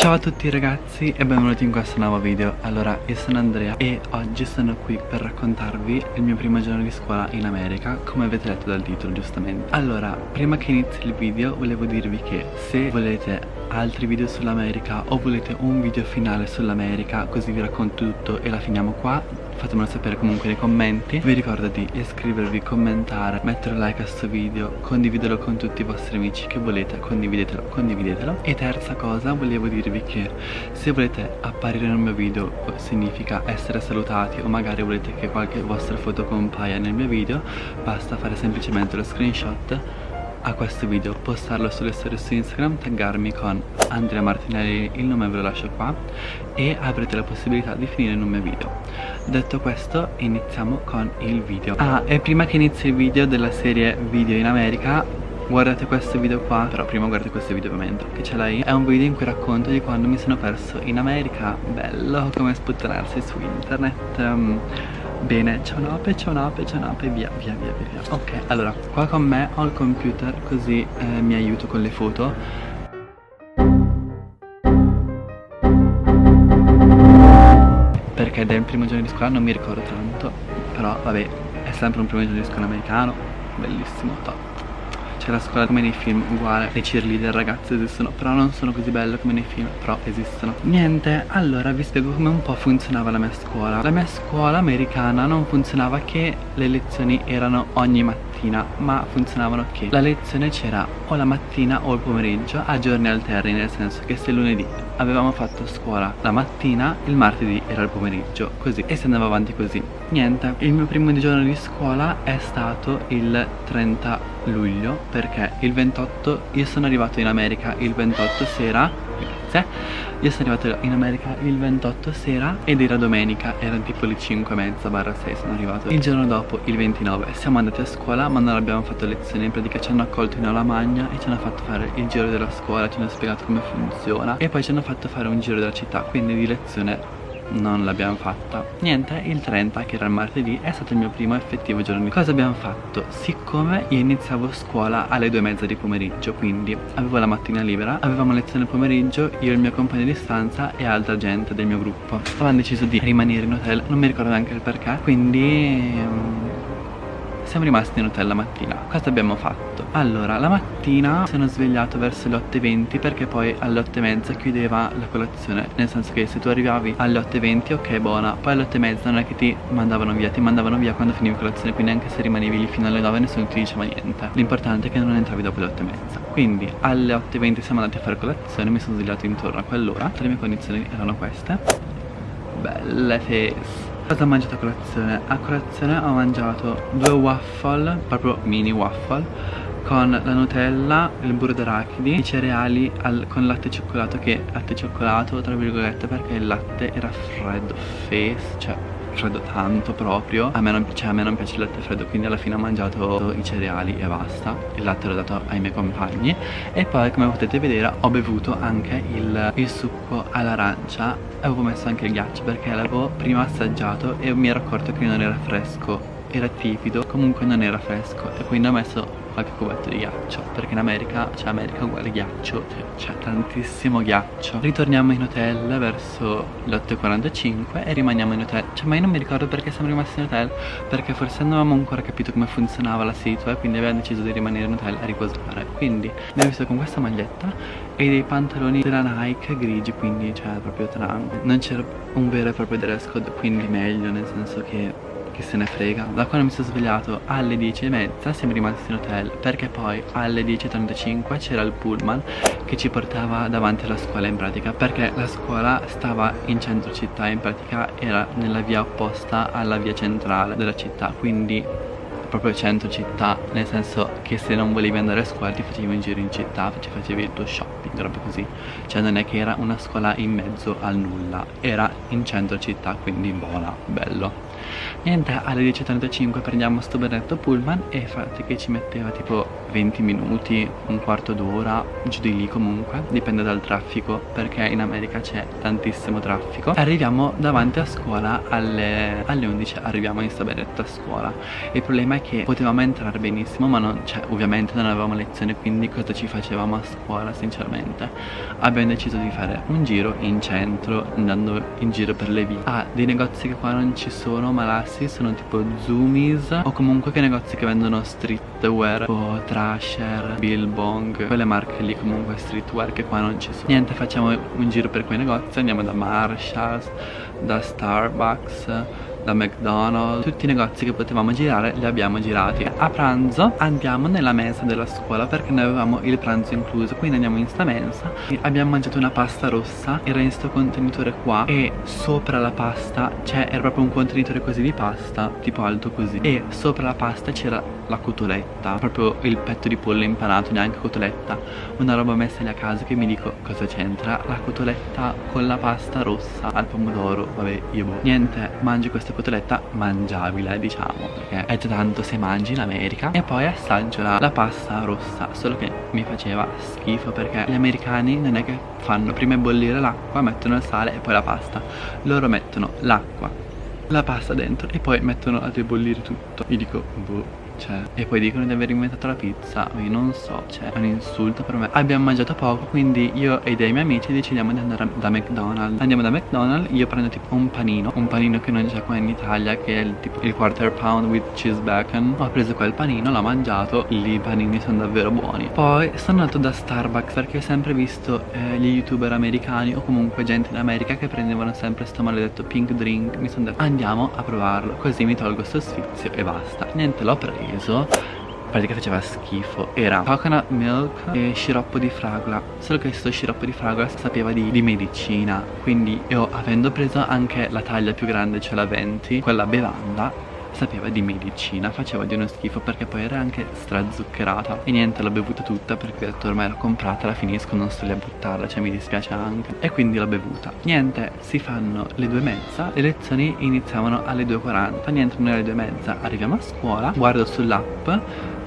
Ciao a tutti ragazzi e benvenuti in questo nuovo video. Allora, io sono Andrea e oggi sono qui per raccontarvi il mio primo giorno di scuola in America, come avete letto dal titolo giustamente. Allora, prima che inizi il video volevo dirvi che se volete altri video sull'America o volete un video finale sull'America, così vi racconto tutto e la finiamo qua, fatemelo sapere comunque nei commenti. Vi ricordo di iscrivervi, commentare, mettere un like a questo video, condividerlo con tutti i vostri amici che volete, condividetelo. E terza cosa, volevo dirvi che se volete apparire nel mio video significa essere salutati o magari volete che qualche vostra foto compaia nel mio video, basta fare semplicemente lo screenshot a questo video, postarlo sulle storie su Instagram, taggarmi con Andrea Martinelli, il nome ve lo lascio qua, e avrete la possibilità di finire in un mio video. Detto questo, iniziamo con il video. E prima che inizi il video della serie video in America, guardate questo video qua, però prima guardate questo video ovviamente, che ce l'hai. È un video in cui racconto di quando mi sono perso in America, bello come sputtanarsi su internet. Bene, c'è un'ape, via. Ok, allora, qua con me ho il computer, così mi aiuto con le foto. Perché del primo giorno di scuola non mi ricordo tanto, però vabbè, è sempre un primo giorno di scuola americano, bellissimo, top. C'è la scuola come nei film, uguale, le cheerleader ragazze esistono, però non sono così belle come nei film, però esistono. Niente, allora vi spiego come un po' funzionava la mia scuola. La mia scuola americana non funzionava che le lezioni erano ogni mattina, ma funzionavano che la lezione c'era o la mattina o il pomeriggio a giorni alterni, nel senso che se lunedì avevamo fatto scuola la mattina, il martedì era il pomeriggio, così, e si andava avanti così. Niente, il mio primo giorno di scuola è stato il 30 luglio, perché il 28 io sono arrivato in America il 28 sera. Grazie. Io sono arrivato in America il 28 sera ed era domenica, erano tipo le 5:30/6 sono arrivato. Il giorno dopo, il 29, siamo andati a scuola ma non abbiamo fatto lezioni, in pratica ci hanno accolto in aula magna e ci hanno fatto fare il giro della scuola, ci hanno spiegato come funziona e poi ci hanno fatto fare un giro della città, quindi di lezione non l'abbiamo fatta. Niente, il 30, che era il martedì, è stato il mio primo effettivo giorno di... Cosa abbiamo fatto? Siccome io iniziavo scuola alle 2:30 di pomeriggio, quindi avevo la mattina libera, avevamo lezione il pomeriggio, io e il mio compagno di stanza e altra gente del mio gruppo. Avevamo deciso di rimanere in hotel, non mi ricordo neanche il perché, quindi siamo rimasti in hotel la mattina. Cosa abbiamo fatto? Allora, la mattina sono svegliato verso le 8:20 perché poi alle 8:30 chiudeva la colazione. Nel senso che se tu arrivavi alle 8:20, ok, buona. Poi alle 8:30 non è che ti mandavano via quando finivi colazione. Quindi anche se rimanevi lì fino alle 9 nessuno ti diceva niente. L'importante è che non entravi dopo le 8:30. Quindi alle 8:20 siamo andati a fare colazione, mi sono svegliato intorno a quell'ora. Le mie condizioni erano queste. Belle face. Cosa ho mangiato a colazione? A colazione ho mangiato 2 waffle, proprio mini waffle, con la Nutella, il burro d'arachidi, i cereali con latte e cioccolato, che latte e cioccolato tra virgolette perché il latte era freddo, cioè freddo tanto proprio. A me non piace il latte freddo, quindi alla fine ho mangiato i cereali e basta. Il latte l'ho dato ai miei compagni e poi, come potete vedere, ho bevuto anche il succo all'arancia. Avevo messo anche il ghiaccio perché l'avevo prima assaggiato e mi ero accorto che non era fresco, era tipido, comunque non era fresco, e quindi ho messo qualche cubetto di ghiaccio, perché in America, cioè America uguale ghiaccio, c'è tantissimo ghiaccio. Ritorniamo in hotel verso le 8:45 e rimaniamo in hotel. Cioè, ma io non mi ricordo perché siamo rimasti in hotel, perché forse non avevamo ancora capito come funzionava la situa e quindi abbiamo deciso di rimanere in hotel a riposare. Quindi mi ho visto con questa maglietta e dei pantaloni della Nike grigi, quindi cioè proprio tranquillo. Non c'era un vero e proprio dress code, quindi meglio, nel senso che se ne frega. Da quando mi sono svegliato alle 10:30 siamo rimasti in hotel, perché poi alle 10:35 c'era il pullman che ci portava davanti alla scuola, in pratica, perché la scuola stava in centro città, in pratica era nella via opposta alla via centrale della città, quindi proprio centro città, nel senso che se non volevi andare a scuola ti facevi un giro in città, ci facevi il tuo shopping, roba così. Cioè non è che era una scuola in mezzo al nulla, era in centro città, quindi buona, bello. Niente, alle 10:35 prendiamo sto benedetto pullman e infatti che ci metteva tipo 20 minuti, un quarto d'ora, giù di lì comunque, dipende dal traffico perché in America c'è tantissimo traffico. Arriviamo davanti a scuola alle 11, arriviamo in sta benedetta scuola. Il problema è che potevamo entrare benissimo ma non, cioè ovviamente non avevamo lezione, quindi cosa ci facevamo a scuola sinceramente? Abbiamo deciso di fare un giro in centro, andando in giro per le vie. Dei negozi che qua non ci sono ma là sì, sono tipo Zumiez o comunque che negozi che vendono streetwear o Thrasher, Billabong, quelle marche lì comunque streetwear che qua non ci sono. Niente, facciamo un giro per quei negozi, andiamo da Marshalls, da Starbucks, da McDonald's, tutti i negozi che potevamo girare li abbiamo girati. A pranzo andiamo nella mensa della scuola perché noi avevamo il pranzo incluso, quindi andiamo in sta mensa e abbiamo mangiato una pasta rossa, era in sto contenitore qua e sopra la pasta, cioè era proprio un contenitore così di pasta, tipo alto così, e sopra la pasta c'era la cotoletta, proprio il petto di pollo impanato, neanche cotoletta, una roba messa lì a caso che mi dico cosa c'entra la cotoletta con la pasta rossa al pomodoro, vabbè io boh. Niente, mangio questa cotoletta mangiabile diciamo, perché è già tanto se mangi in America, e poi assaggio la pasta rossa, solo che mi faceva schifo perché gli americani non è che fanno prima bollire l'acqua, mettono il sale e poi la pasta, loro mettono l'acqua, la pasta dentro e poi mettono a bollire tutto. Io dico boh, cioè, e poi dicono di aver inventato la pizza, io non so, cioè è un insulto per me. Abbiamo mangiato poco, quindi io e dei miei amici decidiamo di andare da McDonald's. Andiamo da McDonald's, io prendo tipo un panino che non c'è qua in Italia, che è tipo il quarter pound with cheese bacon. Ho preso quel panino, l'ho mangiato, lì i panini sono davvero buoni. Poi sono andato da Starbucks perché ho sempre visto gli youtuber americani o comunque gente in America che prendevano sempre sto maledetto pink drink. Mi sono detto andiamo a provarlo, così mi tolgo sto sfizio e basta. Niente, l'ho preso, praticamente faceva schifo, era coconut milk e sciroppo di fragola, solo che questo sciroppo di fragola sapeva di medicina, quindi io avendo preso anche la taglia più grande, cioè la 20, quella bevanda sapeva di medicina, faceva di uno schifo perché poi era anche strazuccherata. E niente, l'ho bevuta tutta perché ho detto ormai l'ho comprata, la finisco, non sto lì a buttarla, cioè mi dispiace anche, e quindi l'ho bevuta. Niente, si fanno le 2:30, le lezioni iniziavano alle 2:40. Niente, noi alle 2:30 arriviamo a scuola, guardo sull'app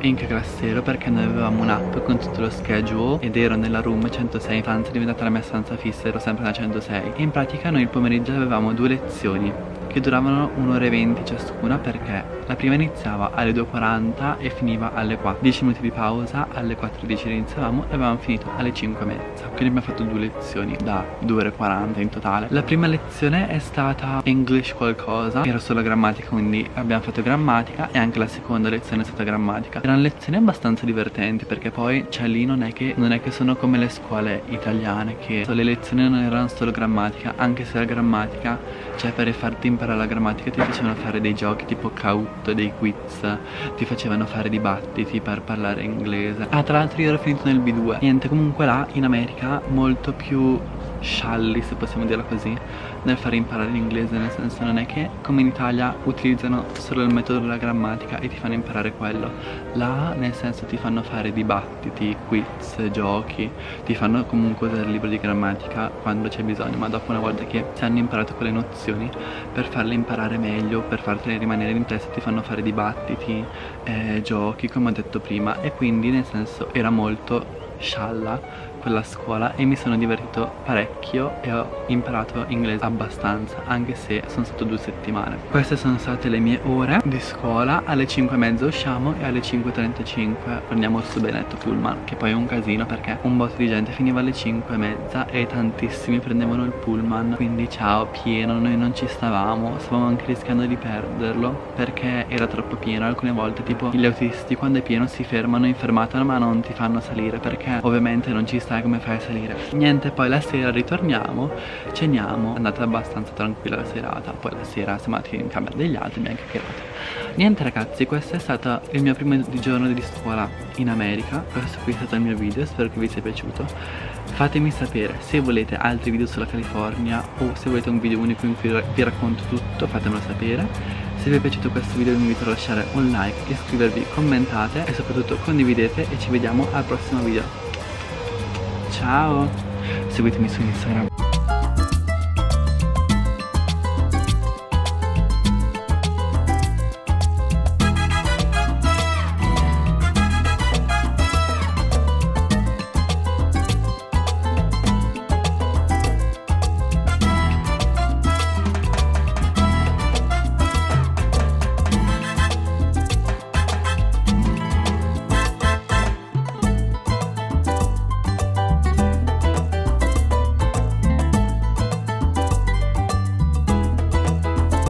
in che classe ero perché noi avevamo un'app con tutto lo schedule ed ero nella room 106, stanza è diventata la mia stanza fissa, ero sempre nella 106 e in pratica noi il pomeriggio avevamo 2 lezioni che duravano 1 ora e 20 ciascuna, perché la prima iniziava alle 2:40 e finiva alle 4, 10 minuti di pausa, alle 4:10 iniziavamo e avevamo finito alle 5:30, quindi abbiamo fatto 2 lezioni da 2 ore e 40 in totale. La prima lezione è stata English qualcosa, era solo grammatica, quindi abbiamo fatto grammatica, e anche la seconda lezione è stata grammatica. Erano lezioni abbastanza divertenti perché poi cioè lì non è che sono come le scuole italiane che le lezioni non erano solo grammatica, anche se la grammatica, cioè per farti imparare la grammatica ti facevano fare dei giochi tipo Kahoot, dei quiz, ti facevano fare dibattiti per parlare inglese. Tra l'altro io ero finito nel B2. Niente, comunque là in America molto più scialli, se possiamo dirla così, nel fare imparare l'inglese, nel senso non è che come in Italia utilizzano solo il metodo della grammatica e ti fanno imparare quello. Là nel senso ti fanno fare dibattiti, quiz, giochi, ti fanno comunque usare il libro di grammatica quando c'è bisogno, ma dopo una volta che ti hanno imparato quelle nozioni, per farle imparare meglio, per fartele rimanere in testa, ti fanno fare dibattiti, giochi come ho detto prima, e quindi nel senso era molto scialla quella scuola e mi sono divertito parecchio e ho imparato inglese abbastanza, anche se sono stato 2 settimane. Queste sono state le mie ore di scuola. Alle 5:30 usciamo e alle 5:35 prendiamo il suo benedetto pullman, che poi è un casino perché un botto di gente finiva alle 5:30 e tantissimi prendevano il pullman, quindi ciao, pieno, noi non ci stavamo anche rischiando di perderlo perché era troppo pieno. Alcune volte tipo gli autisti quando è pieno si fermano in fermata ma non ti fanno salire perché ovviamente non ci stai, come fai a salire. Niente, poi la sera ritorniamo, ceniamo, è andata abbastanza tranquilla la serata, poi la sera siamo andati in camera degli altri, abbiamo chiacchierato. Niente ragazzi, questo è stato il mio primo giorno di scuola in America, questo qui è stato il mio video, spero che vi sia piaciuto. Fatemi sapere se volete altri video sulla California o se volete un video unico in cui vi racconto tutto, fatemelo sapere. Se vi è piaciuto questo video vi invito a lasciare un like, iscrivervi, commentate e soprattutto condividete, e ci vediamo al prossimo video. Ciao, seguitemi su Instagram.